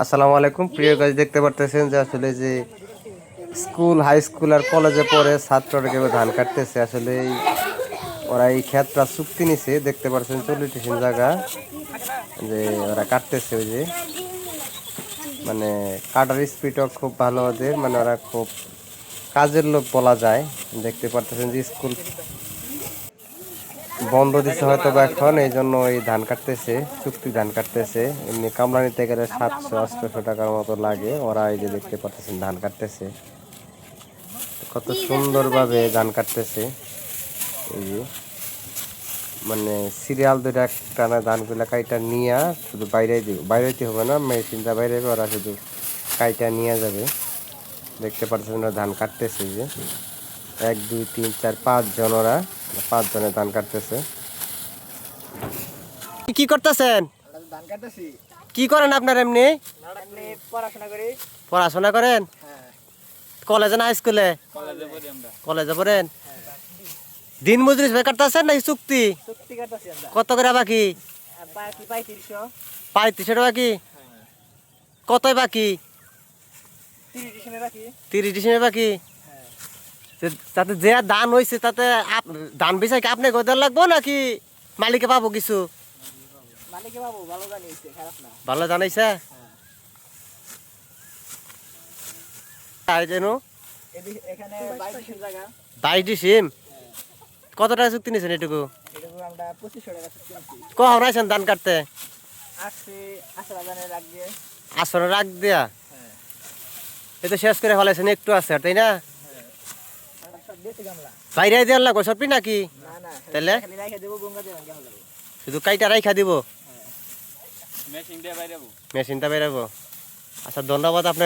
আসসালামু আলাইকুম প্রিয় গাইস, দেখতে পারতেছেন যে আসলে যে স্কুল হাই স্কুল আর কলেজে পড়ে ছাত্ররা কেউ ধান কাটতেছে। আসলে ওরা এই ক্ষেতটা চুক্তি নিছে, দেখতে পাচ্ছেন 40 জায়গা যে ওরা কাটতেছে। ওই যে মানে কাটার স্পিডও খুব ভালো ওদের, মানে ওরা খুব কাজের লোক বলা যায়। দেখতে পারতেছেন যে স্কুল বন্ধ দিচ্ছে হয়তো বা এখন, এই জন্য এই ধান কাটতেছে, চুক্তি ধান কাটতেছে। এমনি কামলা নিতে গেলে 700-800 টাকার মতো লাগে। ওরা এই যে দেখতে পাচ্ছেন ধান কাটতেছে, কত সুন্দরভাবে ধান কাটতেছে। এই যে মানে সিরিয়াল ধরে টানা ধানগুলা কাইটা নিয়ে শুধু বাইরেতে হবে না, মেশিনটা বাইরে ওরা শুধু কাইটা নিয়ে যাবে। দেখতে পাচ্ছেন ওরা ধান কাটতেছে। যে 1 2 3 4 5 জন, ওরা 5 জনের ধান কাটতেছে। কি করতেছেন? ধান কাটতেছি। কি করেন আপনার? এমনি পড়াশোনা করি। পড়াশোনা করেন? কলেজে না স্কুলে? কলেজে পড়েন। দিন মজুরি হিসেবে কাটতেছেন নাকি চুক্তি? কত করে বাকি? 3500 টাকা বাকি। কতই বাকি? 30 ডিসেম্বর বাকি। তাতে যে ধান হয়েছে তাতে ধান বেচাই কি আপনি গোদার লাগবো নাকি মালিকে পাবো কিছু? ভালো জানাইছে। যেন 22 ডিসেম। কত টাকা চুক্তি নিয়েছেন এটুকু? কখন আইছেন ধান কাটতে? আসর রাখ দিয়া এ তো শেষ করে ফেলাইছেন, একটু আছে তাই না? বাইরে দেওয়ার লাগো সরপি নাকি? তাহলে শুধু কাইটা রাইখা দিব, মেশিনটা বাইরাবো। আচ্ছা, ধন্যবাদ আপনার।